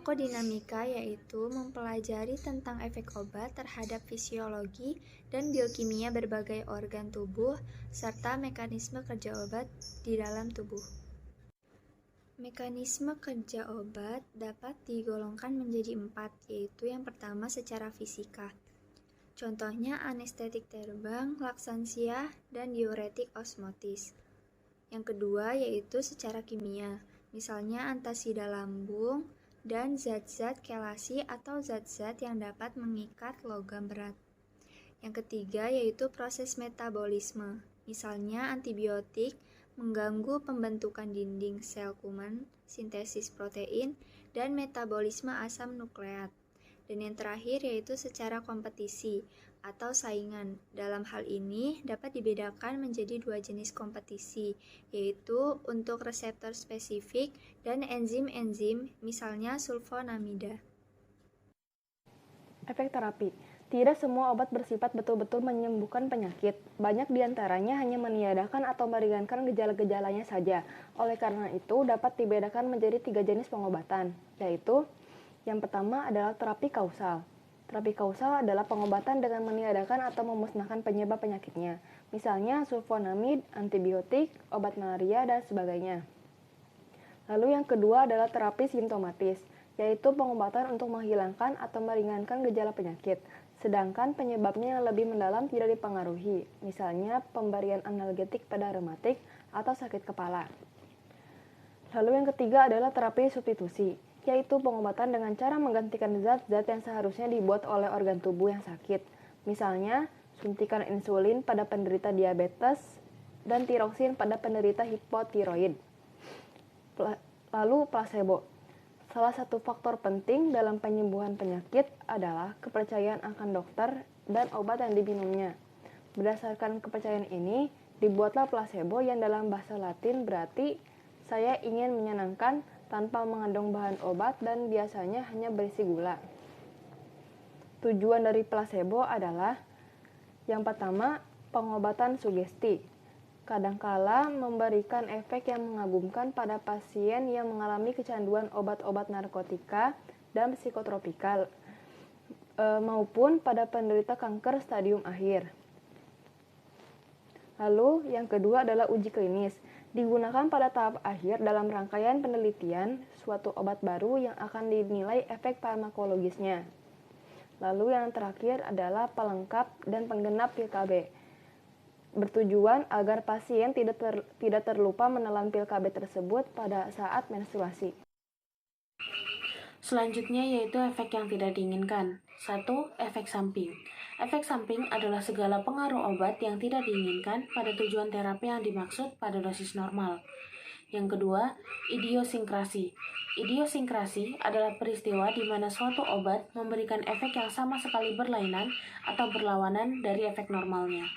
Farmakodinamika yaitu mempelajari tentang efek obat terhadap fisiologi dan biokimia berbagai organ tubuh serta mekanisme kerja obat di dalam tubuh. Mekanisme kerja obat dapat digolongkan menjadi 4, yaitu yang pertama secara fisika. Contohnya anestetik terbang, laksansia, dan diuretik osmotis. Yang kedua yaitu secara kimia, misalnya antasida lambung dan zat-zat kelasi atau zat-zat yang dapat mengikat logam berat. Yang ketiga yaitu proses metabolisme, misalnya antibiotik mengganggu pembentukan dinding sel kuman, sintesis protein, dan metabolisme asam nukleat. Dan yang terakhir yaitu secara kompetisi atau saingan. Dalam hal ini dapat dibedakan menjadi 2 jenis kompetisi, yaitu untuk reseptor spesifik dan enzim-enzim, misalnya sulfonamida. Efek terapi. Tidak semua obat bersifat betul-betul menyembuhkan penyakit. Banyak diantaranya hanya meniadakan atau meringankan gejala-gejalanya saja. Oleh karena itu, dapat dibedakan menjadi 3 jenis pengobatan, yaitu yang pertama adalah terapi kausal. Terapi kausal adalah pengobatan dengan meniadakan atau memusnahkan penyebab penyakitnya, misalnya sulfonamid, antibiotik, obat malaria, dan sebagainya. Lalu yang kedua adalah terapi simptomatis, yaitu pengobatan untuk menghilangkan atau meringankan gejala penyakit, sedangkan penyebabnya yang lebih mendalam tidak dipengaruhi, misalnya pemberian analgetik pada reumatik atau sakit kepala. Lalu yang ketiga adalah terapi substitusi, yaitu pengobatan dengan cara menggantikan zat-zat yang seharusnya dibuat oleh organ tubuh yang sakit, misalnya suntikan insulin pada penderita diabetes dan tiroksin pada penderita hipotiroid. Lalu placebo. Salah satu faktor penting dalam penyembuhan penyakit adalah kepercayaan akan dokter dan obat yang diminumnya. Berdasarkan kepercayaan ini, dibuatlah placebo yang dalam bahasa Latin berarti saya ingin menyenangkan tanpa mengandung bahan obat dan biasanya hanya berisi gula. Tujuan dari placebo adalah yang pertama, pengobatan sugesti. Kadangkala memberikan efek yang mengagumkan pada pasien yang mengalami kecanduan obat-obat narkotika dan psikotropikal, maupun pada penderita kanker stadium akhir. Lalu yang kedua adalah uji klinis. Digunakan pada tahap akhir dalam rangkaian penelitian suatu obat baru yang akan dinilai efek farmakologisnya. Lalu yang terakhir adalah pelengkap dan penggenap pil KB. Bertujuan agar pasien tidak terlupa menelan pil KB tersebut pada saat menstruasi. Selanjutnya yaitu efek yang tidak diinginkan. 1. Efek samping. Efek samping adalah segala pengaruh obat yang tidak diinginkan pada tujuan terapi yang dimaksud pada dosis normal. Yang kedua, idiosinkrasi. Idiosinkrasi adalah peristiwa di mana suatu obat memberikan efek yang sama sekali berlainan atau berlawanan dari efek normalnya.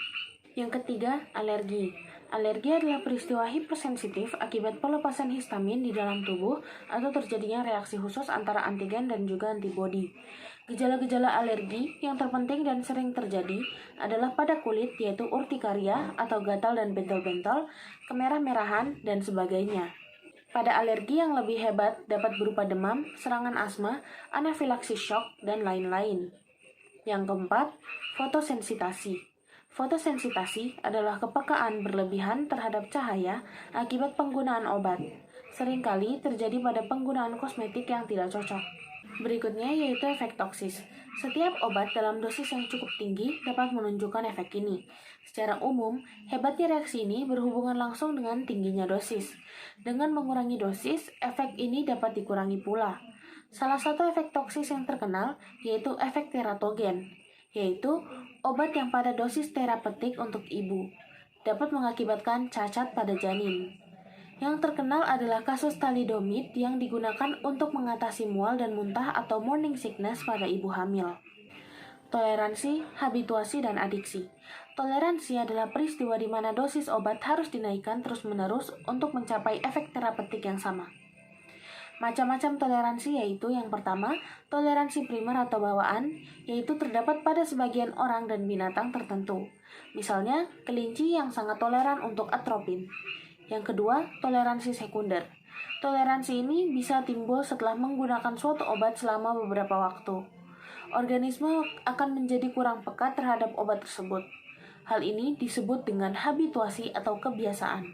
Yang ketiga, alergi. Alergi adalah peristiwa hipersensitif akibat pelepasan histamin di dalam tubuh atau terjadinya reaksi khusus antara antigen dan juga antibodi. Gejala-gejala alergi yang terpenting dan sering terjadi adalah pada kulit, yaitu urtikaria atau gatal dan bentol-bentol, kemerah-merahan, dan sebagainya. Pada alergi yang lebih hebat dapat berupa demam, serangan asma, anafilaksis shock, dan lain-lain. Yang keempat, fotosensitasi. Fotosensitasi adalah kepekaan berlebihan terhadap cahaya akibat penggunaan obat. Seringkali terjadi pada penggunaan kosmetik yang tidak cocok. Berikutnya yaitu efek toksis. Setiap obat dalam dosis yang cukup tinggi dapat menunjukkan efek ini. Secara umum, hebatnya reaksi ini berhubungan langsung dengan tingginya dosis. Dengan mengurangi dosis, efek ini dapat dikurangi pula. Salah satu efek toksis yang terkenal yaitu efek teratogen, yaitu obat yang pada dosis terapeutik untuk ibu dapat mengakibatkan cacat pada janin. Yang terkenal adalah kasus thalidomid yang digunakan untuk mengatasi mual dan muntah atau morning sickness pada ibu hamil. Toleransi, habituasi, dan adiksi. Toleransi adalah peristiwa di mana dosis obat harus dinaikkan terus-menerus untuk mencapai efek terapeutik yang sama. Macam-macam toleransi yaitu yang pertama, toleransi primer atau bawaan, yaitu terdapat pada sebagian orang dan binatang tertentu. Misalnya, kelinci yang sangat toleran untuk atropin. Yang kedua, toleransi sekunder. Toleransi ini bisa timbul setelah menggunakan suatu obat selama beberapa waktu. Organisme akan menjadi kurang peka terhadap obat tersebut. Hal ini disebut dengan habituasi atau kebiasaan.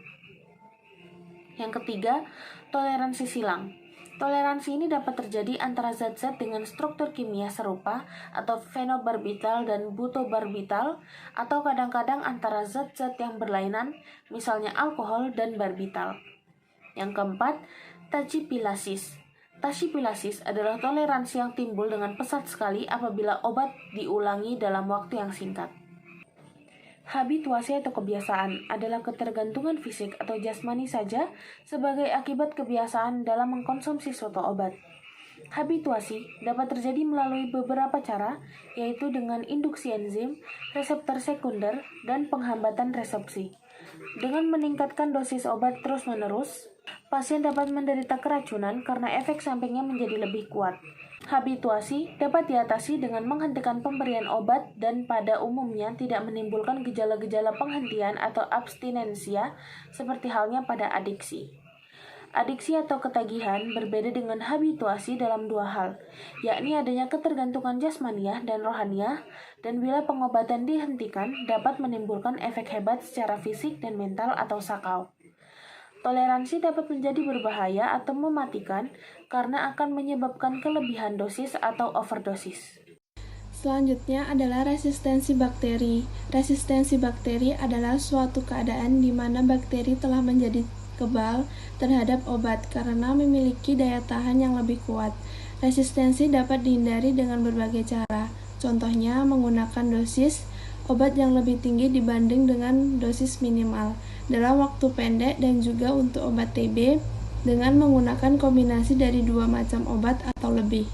Yang ketiga, toleransi silang. Toleransi ini dapat terjadi antara zat-zat dengan struktur kimia serupa atau fenobarbital dan butobarbital, atau kadang-kadang antara zat-zat yang berlainan, misalnya alkohol dan barbital. Yang keempat, tachyphylaxis. Tachyphylaxis adalah toleransi yang timbul dengan pesat sekali apabila obat diulangi dalam waktu yang singkat. Habituasi atau kebiasaan adalah ketergantungan fisik atau jasmani saja sebagai akibat kebiasaan dalam mengkonsumsi suatu obat. Habituasi dapat terjadi melalui beberapa cara, yaitu dengan induksi enzim, reseptor sekunder, dan penghambatan resepsi. Dengan meningkatkan dosis obat terus-menerus, pasien dapat menderita keracunan karena efek sampingnya menjadi lebih kuat. Habituasi dapat diatasi dengan menghentikan pemberian obat dan pada umumnya tidak menimbulkan gejala-gejala penghentian atau abstinensia seperti halnya pada adiksi. Adiksi atau ketagihan berbeda dengan habituasi dalam dua hal, yakni adanya ketergantungan jasmaniah dan rohaniah, dan bila pengobatan dihentikan dapat menimbulkan efek hebat secara fisik dan mental atau sakau. Toleransi dapat menjadi berbahaya atau mematikan karena akan menyebabkan kelebihan dosis atau overdosis. Selanjutnya adalah resistensi bakteri. Resistensi bakteri adalah suatu keadaan di mana bakteri telah menjadi kebal terhadap obat karena memiliki daya tahan yang lebih kuat. Resistensi dapat dihindari dengan berbagai cara. Contohnya menggunakan dosis obat yang lebih tinggi dibanding dengan dosis minimal dalam waktu pendek, dan juga untuk obat TB dengan menggunakan kombinasi dari 2 macam obat atau lebih.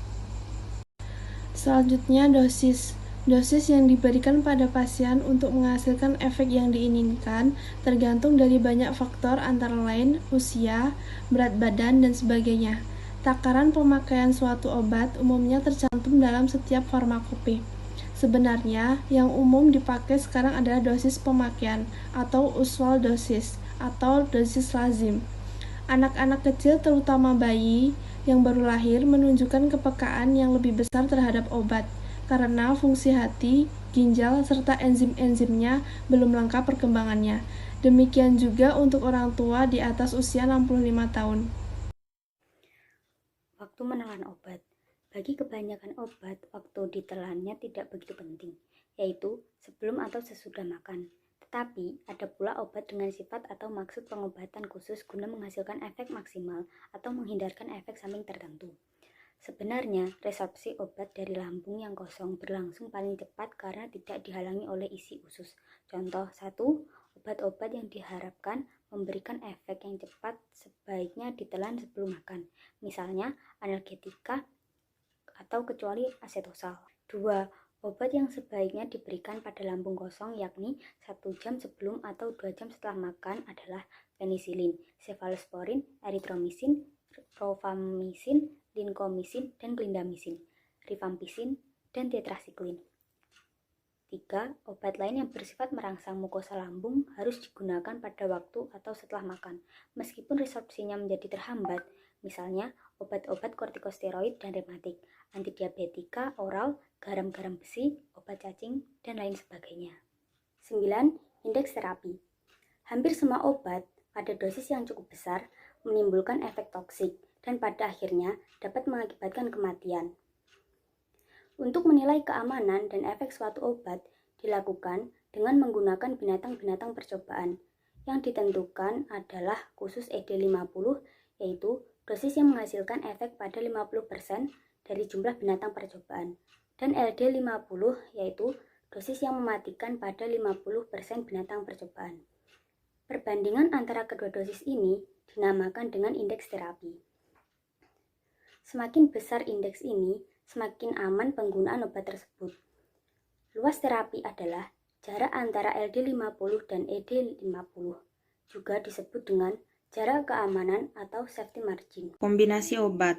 Selanjutnya dosis. Dosis yang diberikan pada pasien untuk menghasilkan efek yang diinginkan tergantung dari banyak faktor antara lain usia, berat badan, dan sebagainya. Takaran pemakaian suatu obat umumnya tercantum dalam setiap farmakope. Sebenarnya, yang umum dipakai sekarang adalah dosis pemakaian atau usual dosis atau dosis lazim. Anak-anak kecil, terutama bayi yang baru lahir, menunjukkan kepekaan yang lebih besar terhadap obat karena fungsi hati, ginjal, serta enzim-enzimnya belum lengkap perkembangannya. Demikian juga untuk orang tua di atas usia 65 tahun. Waktu menelan obat. Bagi kebanyakan obat, waktu ditelannya tidak begitu penting, yaitu sebelum atau sesudah makan. Tetapi, ada pula obat dengan sifat atau maksud pengobatan khusus guna menghasilkan efek maksimal atau menghindarkan efek samping tertentu. Sebenarnya, resorpsi obat dari lambung yang kosong berlangsung paling cepat karena tidak dihalangi oleh isi usus. Contoh 1, obat-obat yang diharapkan memberikan efek yang cepat sebaiknya ditelan sebelum makan, misalnya analgetika atau kecuali asetosal. 2. Obat yang sebaiknya diberikan pada lambung kosong yakni 1 jam sebelum atau 2 jam setelah makan adalah penisilin, cefalosporin, eritromisin, rofamisin, linkomisin, dan clindamycin, rifampicin, dan tetrasiklin. 3. Obat lain yang bersifat merangsang mukosa lambung harus digunakan pada waktu atau setelah makan, meskipun resorpsinya menjadi terhambat, misalnya obat-obat kortikosteroid dan rematik, antidiabetika oral, garam-garam besi, obat cacing, dan lain sebagainya. 9. Indeks terapi. Hampir semua obat pada dosis yang cukup besar menimbulkan efek toksik dan pada akhirnya dapat mengakibatkan kematian. Untuk menilai keamanan dan efek suatu obat dilakukan dengan menggunakan binatang-binatang percobaan. Yang ditentukan adalah khusus ED50, yaitu dosis yang menghasilkan efek pada 50% dari jumlah binatang percobaan, dan LD50, yaitu dosis yang mematikan pada 50% binatang percobaan. Perbandingan antara kedua dosis ini dinamakan dengan indeks terapi. Semakin besar indeks ini, semakin aman penggunaan obat tersebut. Luas terapi adalah jarak antara LD50 dan ED50, juga disebut dengan jarak keamanan atau safety margin. Kombinasi obat.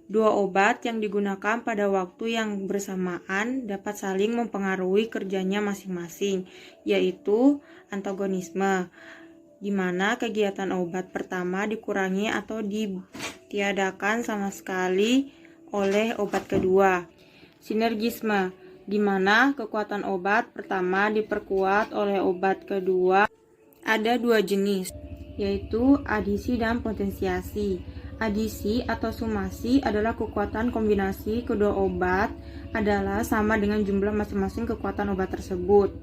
Dua obat yang digunakan pada waktu yang bersamaan dapat saling mempengaruhi kerjanya masing-masing, yaitu antagonisme. di mana kegiatan obat pertama dikurangi atau ditiadakan sama sekali oleh obat kedua. Sinergisme, di mana kekuatan obat pertama diperkuat oleh obat kedua. Ada dua jenis, yaitu adisi dan potensiasi. Adisi atau sumasi adalah kekuatan kombinasi kedua obat adalah sama dengan jumlah masing-masing kekuatan obat tersebut.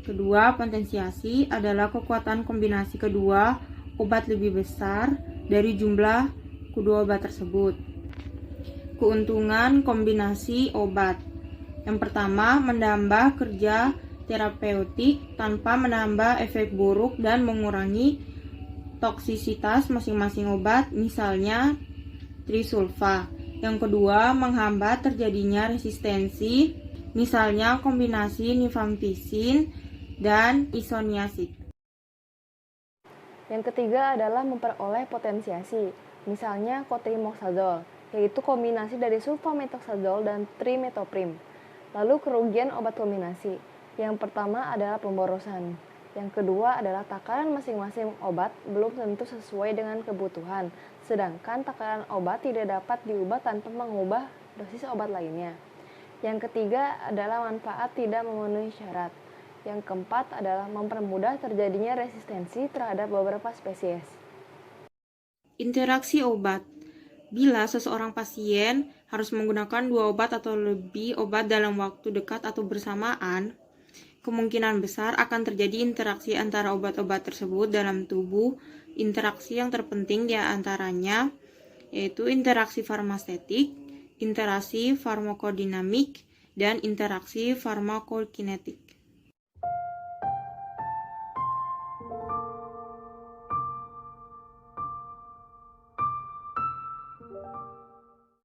Kedua, potensiasi adalah kekuatan kombinasi kedua obat lebih besar dari jumlah kedua obat tersebut. Keuntungan kombinasi obat. Yang pertama, menambah kerja terapeutik tanpa menambah efek buruk dan mengurangi toksisitas masing-masing obat, misalnya trisulfa. Yang kedua, menghambat terjadinya resistensi, misalnya kombinasi nifampisin dan isoniazid. Yang ketiga adalah memperoleh potensiasi, misalnya cotrimoxazole, yaitu kombinasi dari sulfamethoxazole dan trimetoprim. Lalu kerugian obat kombinasi. Yang pertama adalah pemborosan. Yang kedua adalah takaran masing-masing obat belum tentu sesuai dengan kebutuhan, sedangkan takaran obat tidak dapat diubah tanpa mengubah dosis obat lainnya. Yang ketiga adalah manfaat tidak memenuhi syarat. Yang keempat adalah mempermudah terjadinya resistensi terhadap beberapa spesies. Interaksi obat. Bila seseorang pasien harus menggunakan 2 obat atau lebih obat dalam waktu dekat atau bersamaan, kemungkinan besar akan terjadi interaksi antara obat-obat tersebut dalam tubuh. Interaksi yang terpenting di antaranya yaitu interaksi farmasetik, interaksi farmakodinamik, dan interaksi farmakokinetik.